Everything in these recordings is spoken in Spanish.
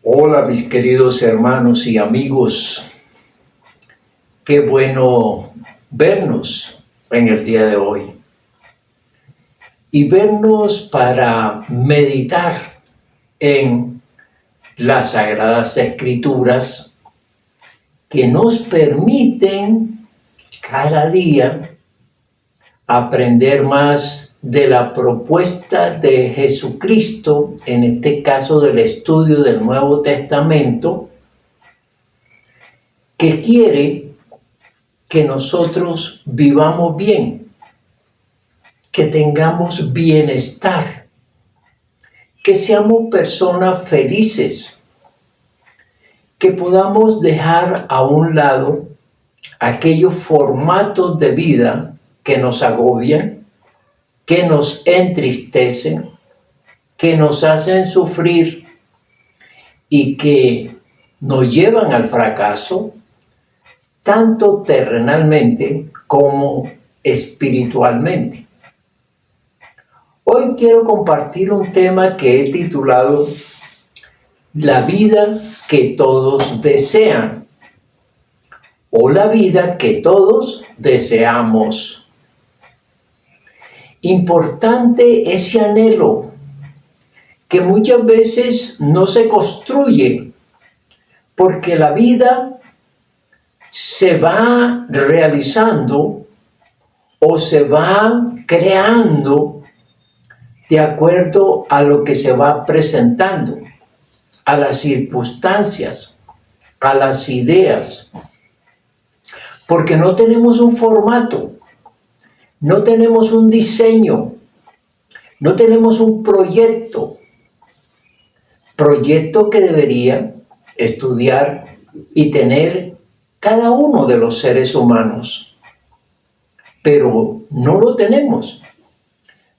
Hola mis queridos hermanos y amigos, qué bueno vernos en el día de hoy y vernos para meditar en las Sagradas Escrituras que nos permiten cada día aprender más de la propuesta de Jesucristo, en este caso del estudio del Nuevo Testamento, que quiere que nosotros vivamos bien, que tengamos bienestar, que seamos personas felices, que podamos dejar a un lado aquellos formatos de vida que nos agobian, que nos entristecen, que nos hacen sufrir y que nos llevan al fracaso, tanto terrenalmente como espiritualmente. Hoy quiero compartir un tema que he titulado La vida que todos desean, o la vida que todos deseamos. Importante ese anhelo que muchas veces no se construye porque la vida se va realizando o se va creando de acuerdo a lo que se va presentando, a las circunstancias, a las ideas, porque no tenemos un formato, no tenemos un diseño, no tenemos un proyecto que debería estudiar y tener cada uno de los seres humanos. Pero no lo tenemos.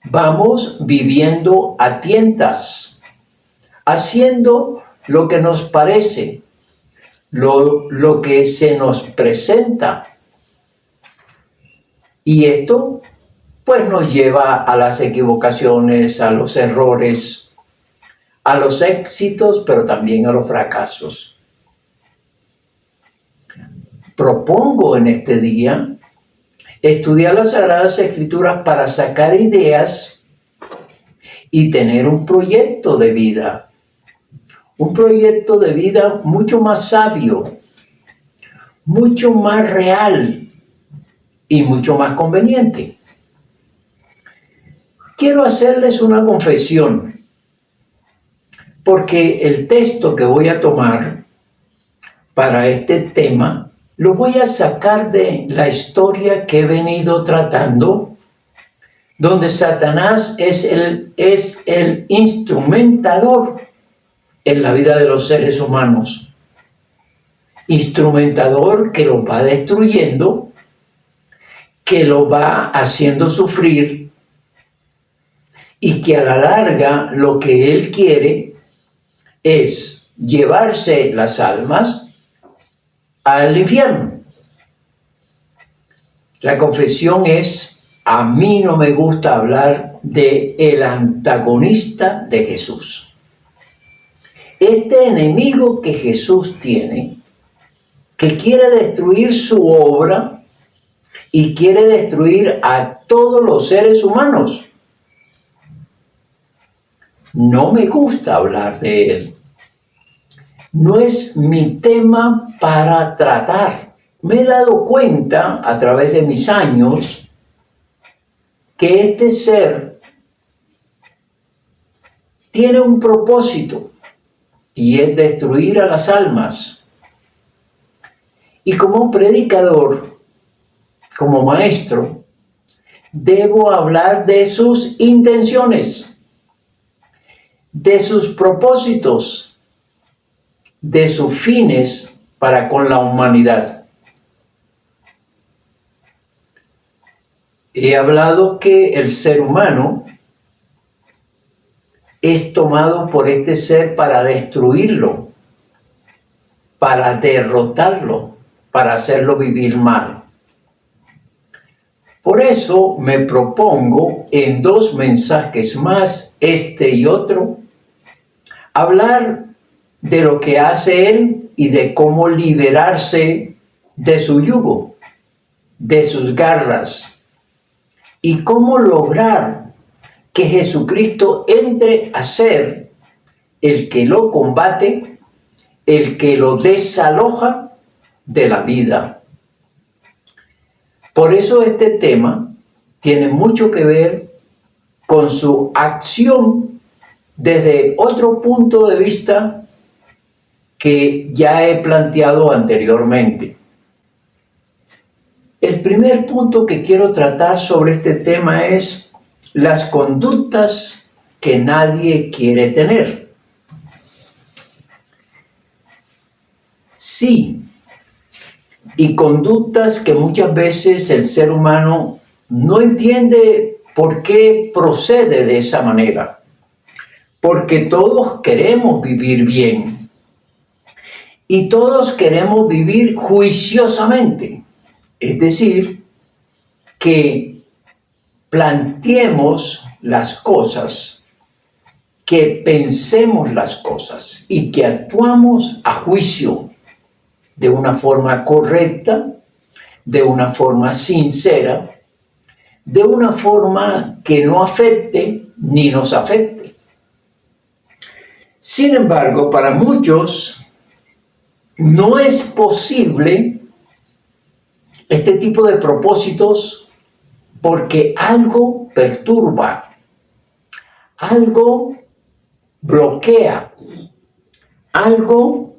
Vamos viviendo a tientas, haciendo lo que nos parece, lo que se nos presenta. Y esto pues nos lleva a las equivocaciones, a los errores, a los éxitos, pero también a los fracasos. Propongo en este día estudiar las Sagradas Escrituras para sacar ideas y tener un proyecto de vida. Un proyecto de vida mucho más sabio, mucho más real y mucho más conveniente. Quiero hacerles una confesión, porque el texto que voy a tomar para este tema lo voy a sacar de la historia que he venido tratando, donde Satanás es el instrumentador en la vida de los seres humanos. Instrumentador que los va destruyendo, que lo va haciendo sufrir y que a la larga lo que él quiere es llevarse las almas al infierno. La confesión es, a mí no me gusta hablar de el antagonista de Jesús. Este enemigo que Jesús tiene, que quiere destruir su obra y quiere destruir a todos los seres humanos. No me gusta hablar de él. No es mi tema para tratar. Me he dado cuenta a través de mis años que este ser tiene un propósito y es destruir a las almas. Y como predicador, como maestro, debo hablar de sus intenciones, de sus propósitos, de sus fines para con la humanidad. He hablado que el ser humano es tomado por este ser para destruirlo, para derrotarlo, para hacerlo vivir mal. Por eso me propongo en 2 mensajes más, este y otro, hablar de lo que hace Él y de cómo liberarse de su yugo, de sus garras, y cómo lograr que Jesucristo entre a ser el que lo combate, el que lo desaloja de la vida. Por eso este tema tiene mucho que ver con su acción desde otro punto de vista que ya he planteado anteriormente. El primer punto que quiero tratar sobre este tema es las conductas que nadie quiere tener. Sí, y conductas que muchas veces el ser humano no entiende por qué procede de esa manera. Porque todos queremos vivir bien y todos queremos vivir juiciosamente. Es decir, que planteemos las cosas, que pensemos las cosas y que actuamos a juicio de una forma correcta, de una forma sincera, de una forma que no afecte ni nos afecte. Sin embargo, para muchos no es posible este tipo de propósitos porque algo perturba, algo bloquea, algo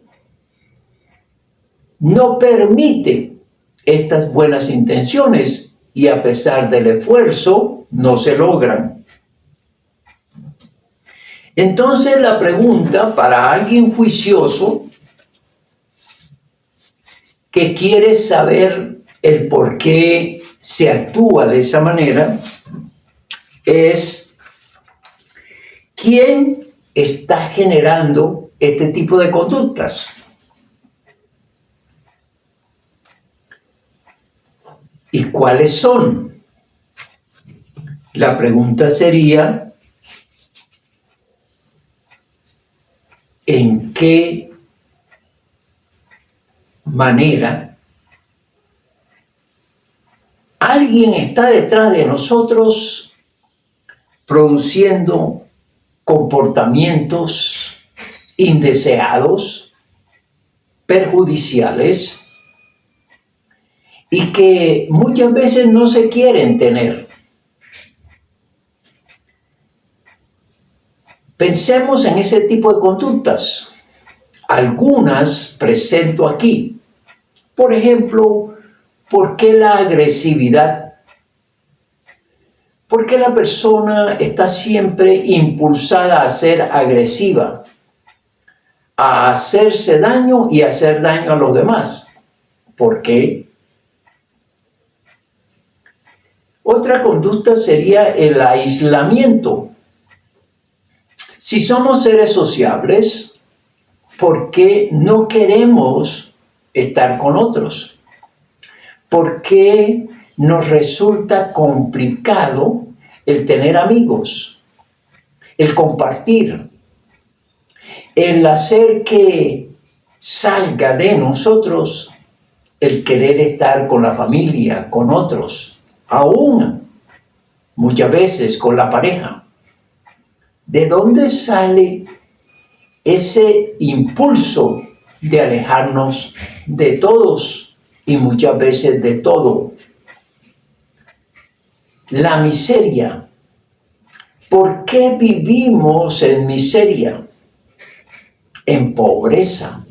no permite estas buenas intenciones y a pesar del esfuerzo no se logran. Entonces la pregunta para alguien juicioso que quiere saber el por qué se actúa de esa manera es ¿quién está generando este tipo de conductas? ¿Y cuáles son? La pregunta sería ¿en qué manera alguien está detrás de nosotros produciendo comportamientos indeseados, perjudiciales y que muchas veces no se quieren tener? Pensemos en ese tipo de conductas. Algunas presento aquí. Por ejemplo, ¿por qué la agresividad? ¿Por qué la persona está siempre impulsada a ser agresiva, a hacerse daño y hacer daño a los demás? ¿Por qué? Otra conducta sería el aislamiento. Si somos seres sociables, ¿por qué no queremos estar con otros? ¿Por qué nos resulta complicado el tener amigos, el compartir, el hacer que salga de nosotros el querer estar con la familia, con otros, aún muchas veces con la pareja? ¿De dónde sale ese impulso de alejarnos de todos y muchas veces de todo? La miseria. ¿Por qué vivimos en miseria, en pobreza,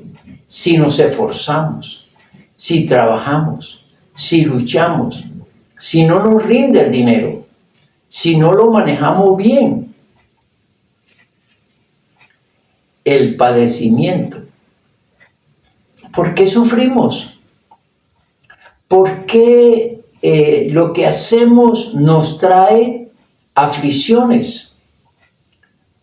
si nos esforzamos, si trabajamos, si luchamos, si no nos rinde el dinero, si no lo manejamos bien? El padecimiento. ¿Por qué sufrimos? ¿Por qué lo que hacemos nos trae aflicciones?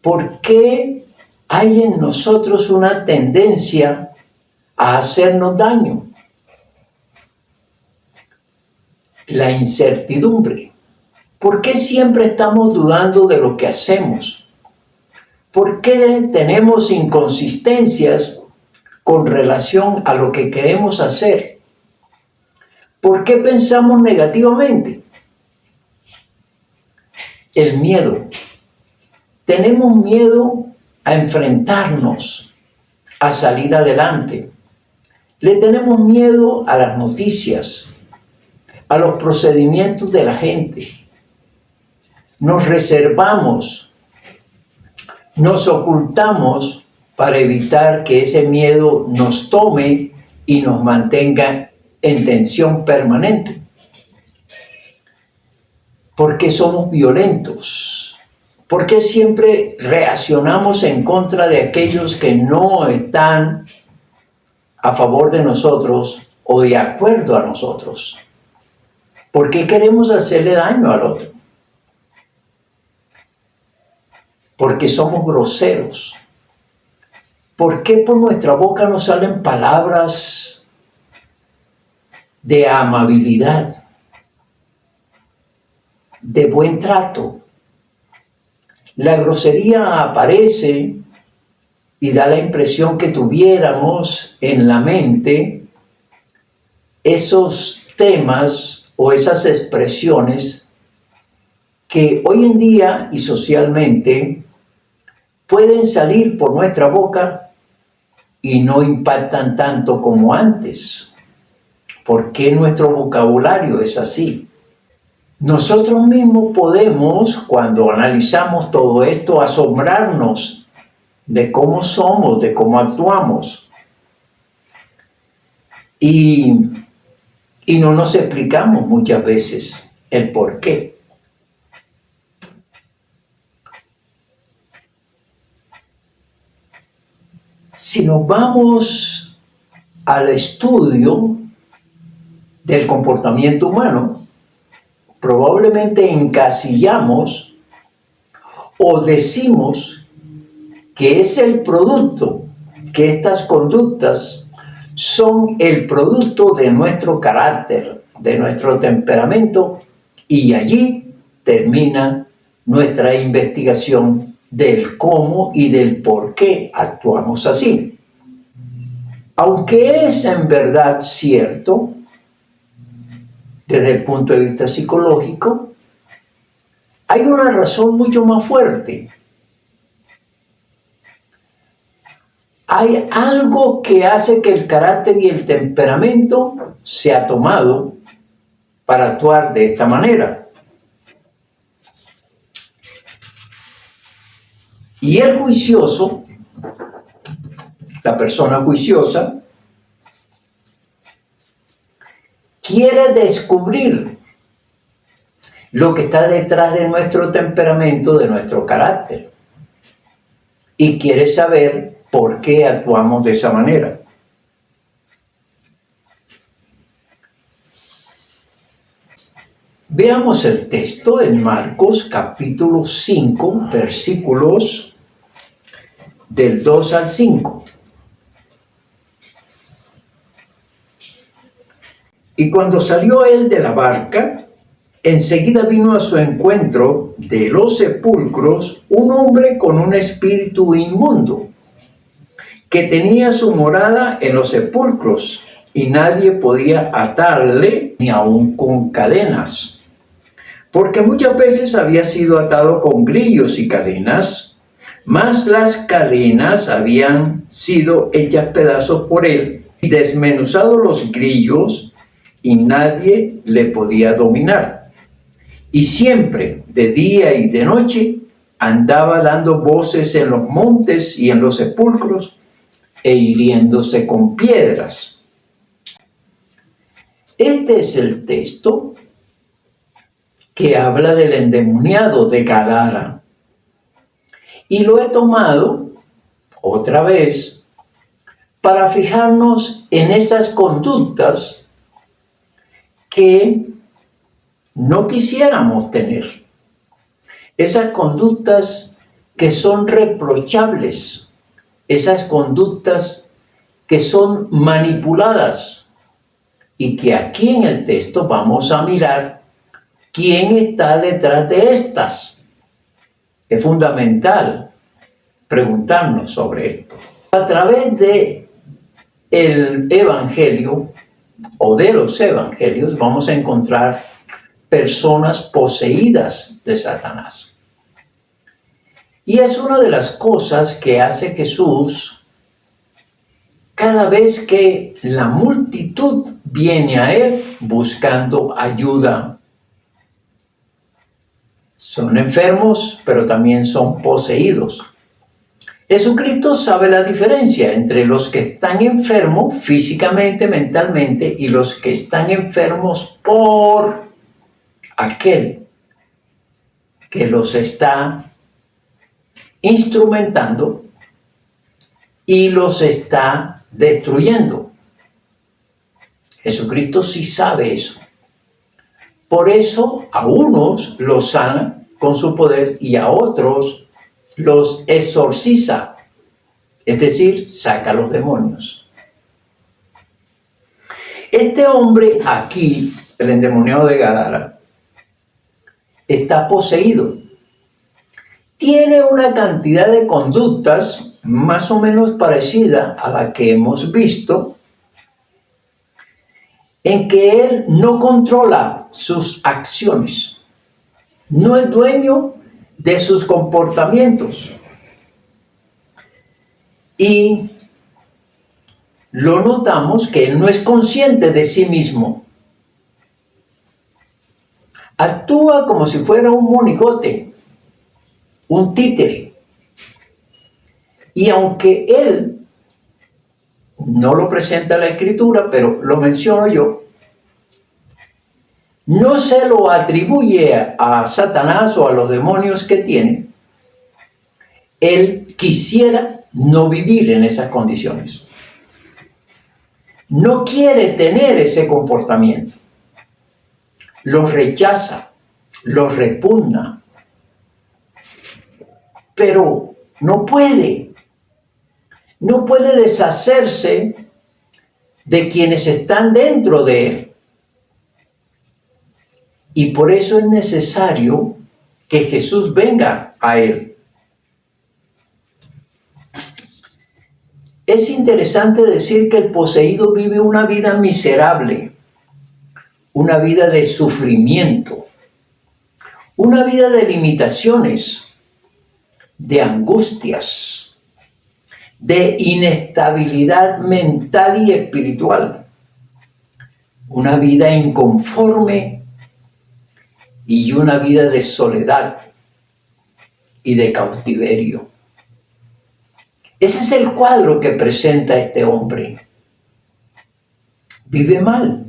¿Por qué hay en nosotros una tendencia a hacernos daño? La incertidumbre. ¿Por qué siempre estamos dudando de lo que hacemos? ¿Por qué tenemos inconsistencias con relación a lo que queremos hacer? ¿Por qué pensamos negativamente? El miedo. Tenemos miedo a enfrentarnos, a salir adelante. Le tenemos miedo a las noticias, a los procedimientos de la gente. Nos reservamos, nos ocultamos para evitar que ese miedo nos tome y nos mantenga en tensión permanente. ¿Por qué somos violentos? ¿Por qué siempre reaccionamos en contra de aquellos que no están a favor de nosotros o de acuerdo a nosotros? ¿Por qué queremos hacerle daño al otro? Porque somos groseros. ¿Por qué por nuestra boca no salen palabras de amabilidad, de buen trato? La grosería aparece y da la impresión que tuviéramos en la mente esos temas o esas expresiones que hoy en día y socialmente pueden salir por nuestra boca y no impactan tanto como antes. ¿Por qué nuestro vocabulario es así? Nosotros mismos podemos, cuando analizamos todo esto, asombrarnos de cómo somos, de cómo actuamos. Y no nos explicamos muchas veces el por qué. Si nos vamos al estudio del comportamiento humano, probablemente encasillamos o decimos que es el producto, que estas conductas son el producto de nuestro carácter, de nuestro temperamento, y allí termina nuestra investigación del cómo y del por qué actuamos así. Aunque es en verdad cierto, desde el punto de vista psicológico, hay una razón mucho más fuerte. Hay algo que hace que el carácter y el temperamento sea tomado para actuar de esta manera. Y el juicioso, la persona juiciosa, quiere descubrir lo que está detrás de nuestro temperamento, de nuestro carácter. Y quiere saber por qué actuamos de esa manera. Veamos el texto en Marcos capítulo 5, versículos del 2 al 5. Y cuando salió él de la barca, enseguida vino a su encuentro de los sepulcros un hombre con un espíritu inmundo, que tenía su morada en los sepulcros, y nadie podía atarle ni aun con cadenas, porque muchas veces había sido atado con grillos y cadenas, mas las cadenas habían sido hechas pedazos por él, y desmenuzados los grillos, y nadie le podía dominar. Y siempre, de día y de noche, andaba dando voces en los montes y en los sepulcros, e hiriéndose con piedras. Este es el texto que habla del endemoniado de Gadara. Y lo he tomado otra vez para fijarnos en esas conductas que no quisiéramos tener. Esas conductas que son reprochables, esas conductas que son manipuladas, y que aquí en el texto vamos a mirar quién está detrás de estas. Es fundamental preguntarnos sobre esto. A través de el Evangelio o de los Evangelios vamos a encontrar personas poseídas de Satanás. Y es una de las cosas que hace Jesús cada vez que la multitud viene a él buscando ayuda. Son enfermos, pero también son poseídos. Jesucristo sabe la diferencia entre los que están enfermos físicamente, mentalmente, y los que están enfermos por aquel que los está instrumentando y los está destruyendo. Jesucristo sí sabe eso. Por eso a unos los sana con su poder y a otros los exorciza, es decir, saca a los demonios. Este hombre aquí, el endemoniado de Gadara, está poseído. Tiene una cantidad de conductas más o menos parecida a la que hemos visto, en que él no controla sus acciones, no es dueño de sus comportamientos. Y lo notamos que él no es consciente de sí mismo. Actúa como si fuera un monigote, un títere. Y aunque él no lo presenta en la Escritura, pero lo menciono yo, no se lo atribuye a Satanás o a los demonios que tiene. Él quisiera no vivir en esas condiciones. No quiere tener ese comportamiento. Los rechaza, los repugna. Pero no puede. No puede deshacerse de quienes están dentro de él. Y por eso es necesario que Jesús venga a él. Es interesante decir que el poseído vive una vida miserable, una vida de sufrimiento, una vida de limitaciones, de angustias, de inestabilidad mental y espiritual, una vida inconforme y una vida de soledad y de cautiverio. Ese es el cuadro que presenta este hombre. Vive mal.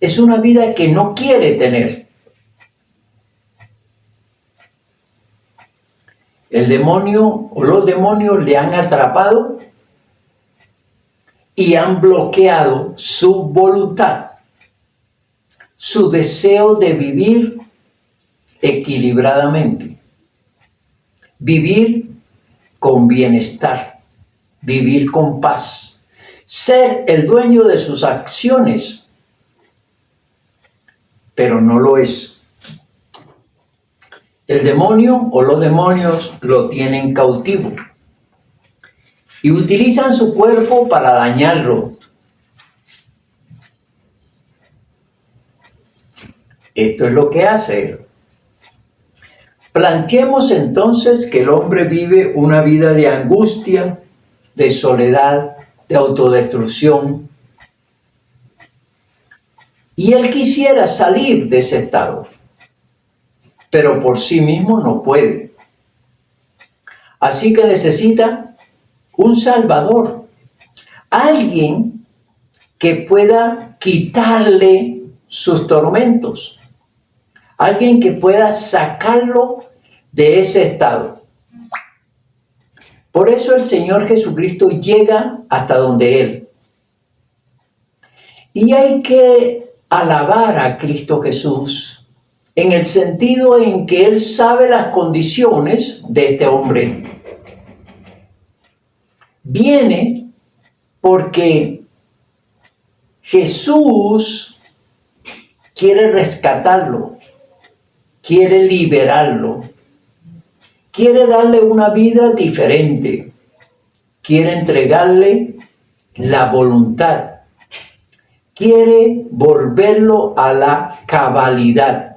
Es una vida que no quiere tener. El demonio o los demonios le han atrapado y han bloqueado su voluntad, su deseo de vivir equilibradamente, vivir con bienestar, vivir con paz, ser el dueño de sus acciones, pero no lo es. El demonio o los demonios lo tienen cautivo y utilizan su cuerpo para dañarlo. Esto es lo que hace él. Planteemos entonces que el hombre vive una vida de angustia, de soledad, de autodestrucción. Y él quisiera salir de ese estado, pero por sí mismo no puede. Así que necesita un salvador, alguien que pueda quitarle sus tormentos, alguien que pueda sacarlo de ese estado. Por eso el Señor Jesucristo llega hasta donde Él. Y hay que alabar a Cristo Jesús en el sentido en que Él sabe las condiciones de este hombre. Viene porque Jesús quiere rescatarlo, quiere liberarlo, quiere darle una vida diferente, quiere entregarle la voluntad, quiere volverlo a la cabalidad.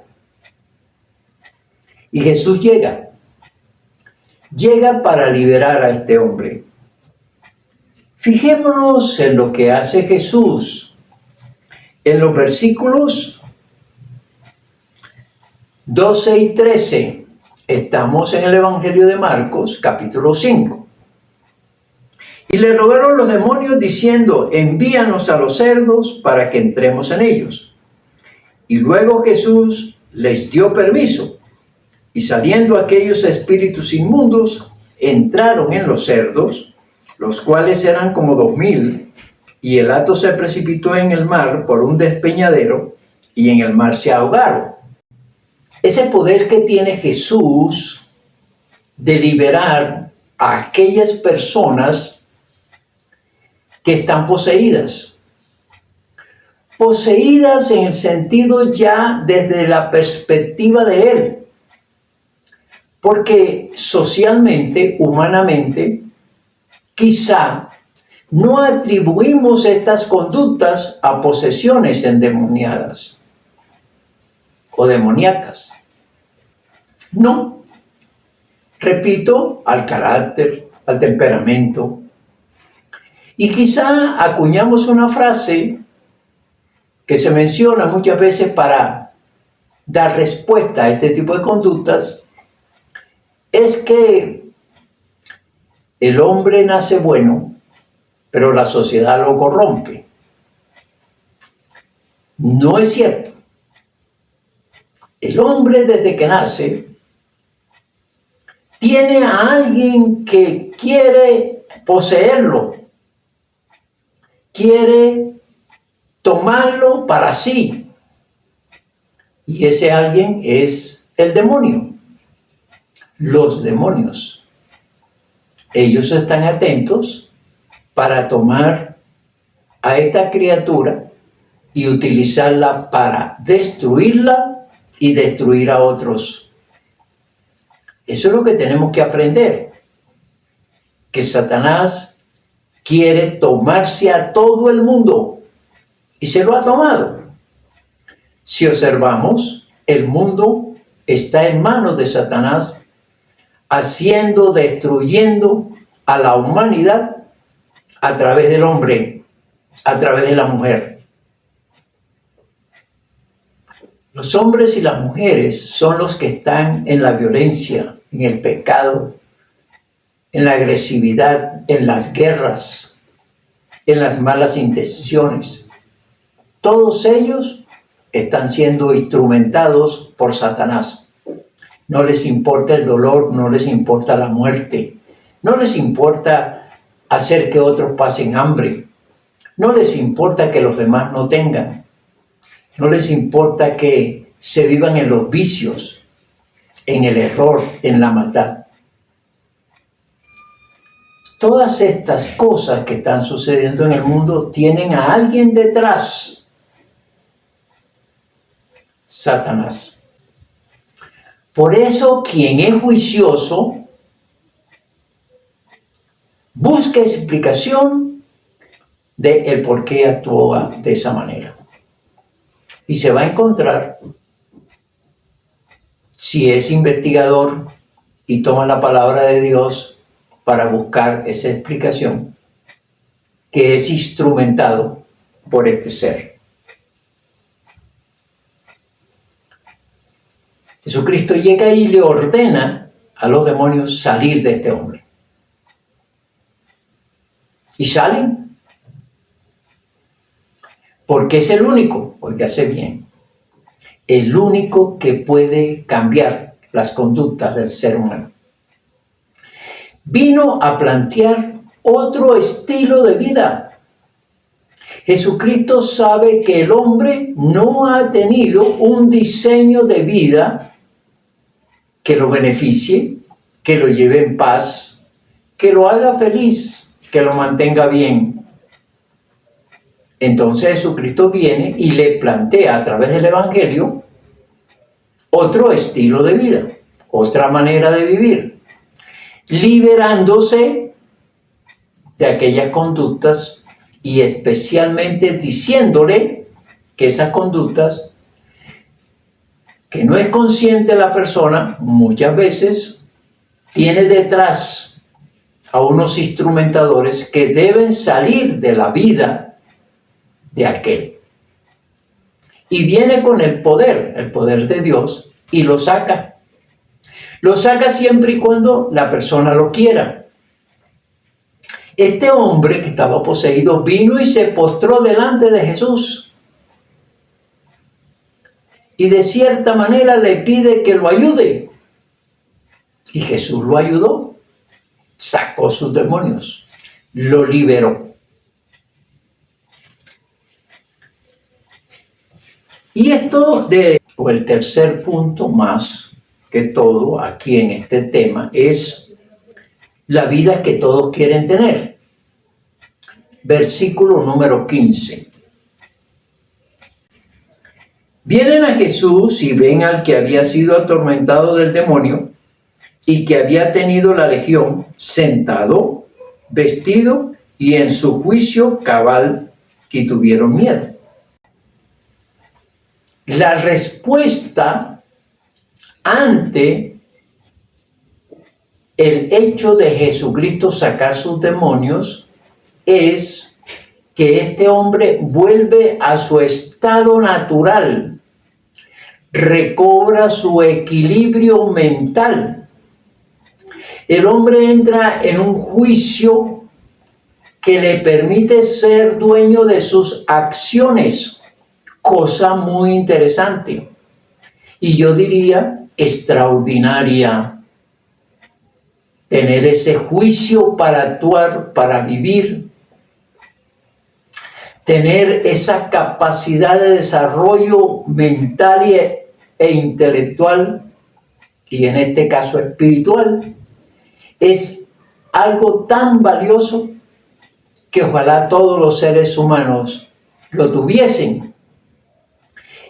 Y Jesús llega para liberar a este hombre. Fijémonos en lo que hace Jesús en los versículos 12 y 13. Estamos en el Evangelio de Marcos, capítulo 5. Y le rogaron los demonios diciendo: envíanos a los cerdos para que entremos en ellos. Y luego Jesús les dio permiso. Y saliendo aquellos espíritus inmundos, entraron en los cerdos, los cuales eran como 2000, y el hato se precipitó en el mar por un despeñadero, y en el mar se ahogaron. Ese poder que tiene Jesús de liberar a aquellas personas que están poseídas. Poseídas en el sentido ya desde la perspectiva de Él. Porque socialmente, humanamente, quizá no atribuimos estas conductas a posesiones endemoniadas o demoníacas. No. Repito, al carácter, al temperamento. Y quizá acuñamos una frase que se menciona muchas veces para dar respuesta a este tipo de conductas. Es que el hombre nace bueno, pero la sociedad lo corrompe. No es cierto. El hombre desde que nace tiene a alguien que quiere poseerlo, quiere tomarlo para sí. Y ese alguien es el demonio. Los demonios. Ellos están atentos para tomar a esta criatura y utilizarla para destruirla y destruir a otros. Eso es lo que tenemos que aprender. Que Satanás quiere tomarse a todo el mundo y se lo ha tomado. Si observamos, el mundo está en manos de Satanás, destruyendo a la humanidad a través del hombre, a través de la mujer. Los hombres y las mujeres son los que están en la violencia, en el pecado, en la agresividad, en las guerras, en las malas intenciones. Todos ellos están siendo instrumentados por Satanás. No les importa el dolor, no les importa la muerte, no les importa hacer que otros pasen hambre, no les importa que los demás no tengan, no les importa que se vivan en los vicios, en el error, en la maldad. Todas estas cosas que están sucediendo en el mundo tienen a alguien detrás: Satanás. Por eso, quien es juicioso busca explicación de el por qué actúa de esa manera. Y se va a encontrar, si es investigador y toma la palabra de Dios para buscar esa explicación, que es instrumentado por este ser. Jesucristo llega y le ordena a los demonios salir de este hombre. Y salen. Porque es el único, óigase bien, el único que puede cambiar las conductas del ser humano. Vino a plantear otro estilo de vida. Jesucristo sabe que el hombre no ha tenido un diseño de vida que lo beneficie, que lo lleve en paz, que lo haga feliz, que lo mantenga bien. Entonces Jesucristo viene y le plantea a través del Evangelio otro estilo de vida, otra manera de vivir. liberándose de aquellas conductas y especialmente diciéndole que esas conductas que no es consciente la persona, muchas veces tiene detrás a unos instrumentadores que deben salir de la vida de aquel. Y viene con el poder de Dios, y lo saca. Lo saca siempre y cuando la persona lo quiera. Este hombre que estaba poseído vino y se postró delante de Jesús. Y de cierta manera le pide que lo ayude. Y Jesús lo ayudó. Sacó sus demonios. Lo liberó. Y el tercer punto más que todo aquí en este tema es la vida que todos quieren tener. Versículo número 15. Vienen a Jesús y ven al que había sido atormentado del demonio y que había tenido la legión sentado, vestido y en su juicio cabal, y tuvieron miedo. La respuesta ante el hecho de Jesucristo sacar sus demonios es que este hombre vuelve a su estado natural, recobra su equilibrio mental. El hombre entra en un juicio que le permite ser dueño de sus acciones, cosa muy interesante y yo diría extraordinaria. Tener ese juicio para actuar, para vivir, tener esa capacidad de desarrollo mental e intelectual, y en este caso espiritual, es algo tan valioso que ojalá todos los seres humanos lo tuviesen.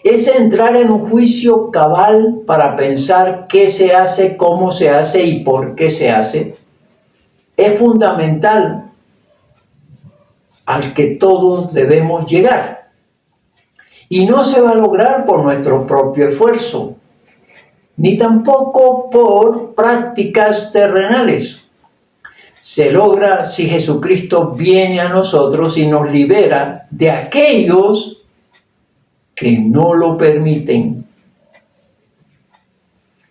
Es entrar en un juicio cabal para pensar qué se hace, cómo se hace y por qué se hace. Es fundamental al que todos debemos llegar. Y no se va a lograr por nuestro propio esfuerzo, ni tampoco por prácticas terrenales. Se logra si Jesucristo viene a nosotros y nos libera de aquellos que no lo permiten.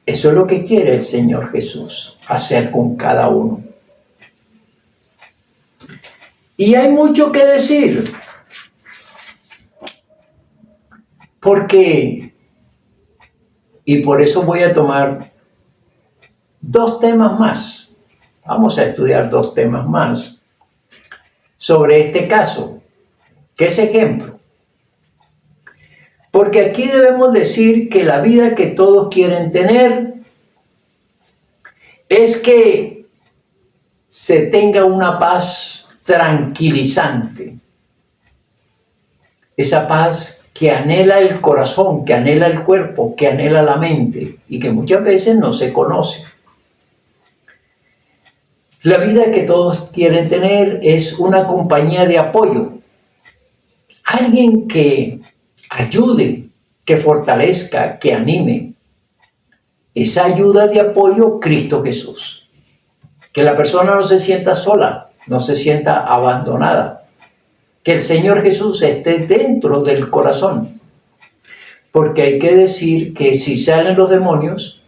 Eso es lo que quiere el Señor Jesús hacer con cada uno. Y hay mucho que decir, porque, y por eso voy a tomar 2 temas más. Vamos a estudiar 2 temas más sobre este caso, que es ejemplo. Porque aquí debemos decir que la vida que todos quieren tener es que se tenga una paz tranquilizante. Esa paz que anhela el corazón, que anhela el cuerpo, que anhela la mente y que muchas veces no se conoce. La vida que todos quieren tener es una compañía de apoyo. Alguien que ayude, que fortalezca, que anime. Esa ayuda de apoyo, Cristo Jesús. Que la persona no se sienta sola, no se sienta abandonada. Que el Señor Jesús esté dentro del corazón. Porque hay que decir que si salen los demonios,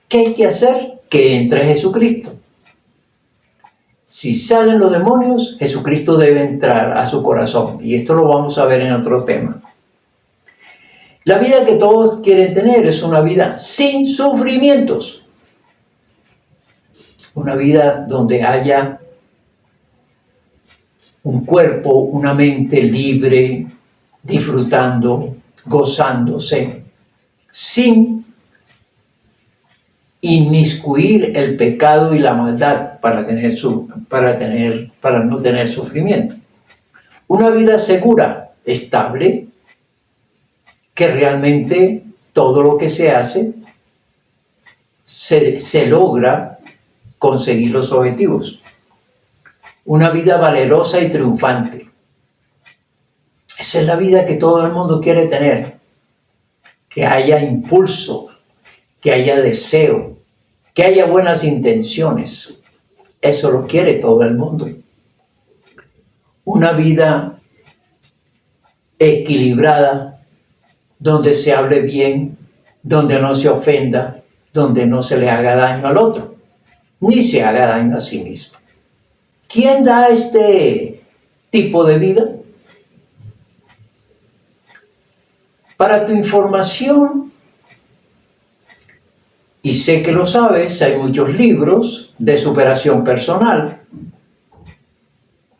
¿qué hay que hacer? Que entre Jesucristo. Si salen los demonios, Jesucristo debe entrar a su corazón. Y esto lo vamos a ver en otro tema. La vida que todos quieren tener es una vida sin sufrimientos. Una vida donde haya un cuerpo, una mente libre, disfrutando, gozándose, sin inmiscuir el pecado y la maldad para no tener sufrimiento. Una vida segura, estable, que realmente todo lo que se hace se logra conseguir los objetivos. Una vida valerosa y triunfante. Esa es la vida que todo el mundo quiere tener. Que haya impulso, que haya deseo, que haya buenas intenciones. Eso lo quiere todo el mundo. Una vida equilibrada, donde se hable bien, donde no se ofenda, donde no se le haga daño al otro, ni se haga daño a sí mismo. ¿Quién da este tipo de vida? Para tu información, y sé que lo sabes, hay muchos libros de superación personal,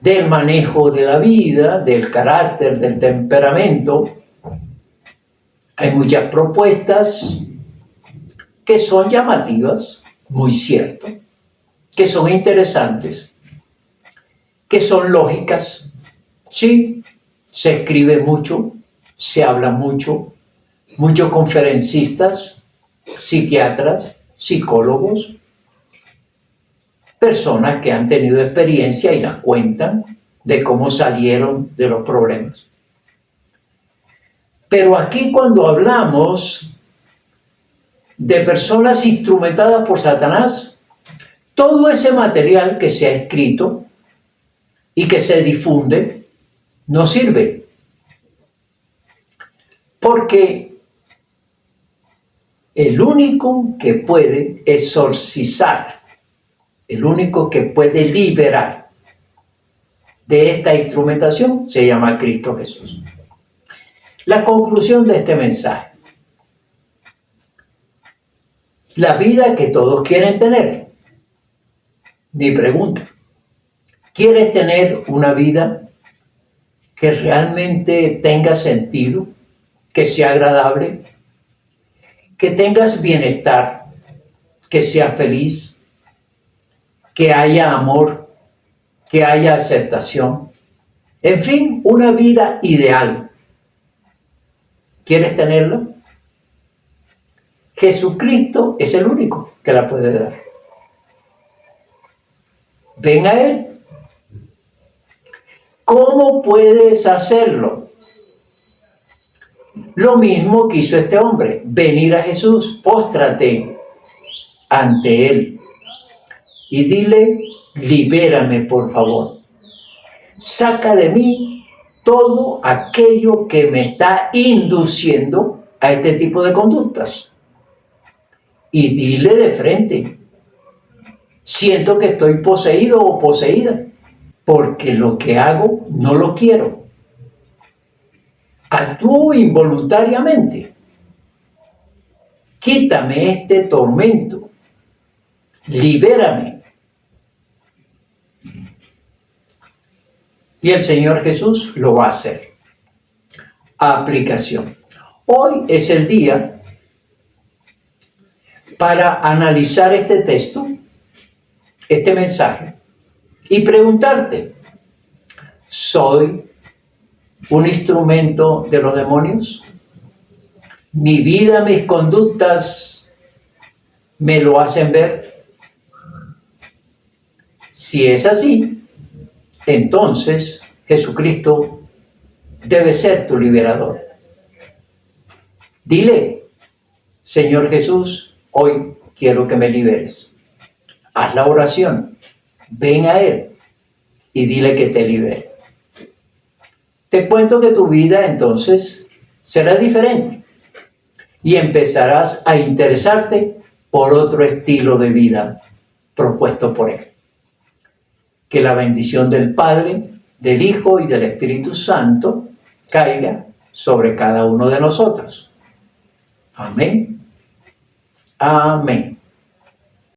del manejo de la vida, del carácter, del temperamento. Hay muchas propuestas que son llamativas, muy cierto, que son interesantes, que son lógicas. Sí, se escribe mucho, se habla mucho, muchos conferencistas, psiquiatras, psicólogos, personas que han tenido experiencia y las cuentan de cómo salieron de los problemas. Pero aquí cuando hablamos de personas instrumentadas por Satanás, todo ese material que se ha escrito y que se difunde no sirve. Porque el único que puede exorcizar, el único que puede liberar de esta instrumentación se llama Cristo Jesús. La conclusión de este mensaje. La vida que todos quieren tener. Mi pregunta. ¿Quieres tener una vida que realmente tenga sentido, que sea agradable, que tengas bienestar, que sea feliz, que haya amor, que haya aceptación? En fin, una vida ideal. ¿Quieres tenerla? Jesucristo es el único que la puede dar. Ven a Él. ¿Cómo puedes hacerlo? Lo mismo que hizo este hombre, venir a Jesús, póstrate ante Él y dile, libérame por favor. Saca de mí todo aquello que me está induciendo a este tipo de conductas. Y dile de frente, siento que estoy poseído o poseída, porque lo que hago no lo quiero. Actúo involuntariamente. Quítame este tormento. Libérame. Y el Señor Jesús lo va a hacer. Aplicación. Hoy es el día para analizar este texto, este mensaje, y preguntarte, ¿soy un instrumento de los demonios? ¿Mi vida, mis conductas me lo hacen ver? Si es así, entonces Jesucristo debe ser tu liberador. Dile, Señor Jesús, hoy quiero que me liberes. Haz la oración, ven a Él y dile que te libere. Te cuento que tu vida entonces será diferente y empezarás a interesarte por otro estilo de vida propuesto por Él. Que la bendición del Padre, del Hijo y del Espíritu Santo caiga sobre cada uno de nosotros. Amén. Amén.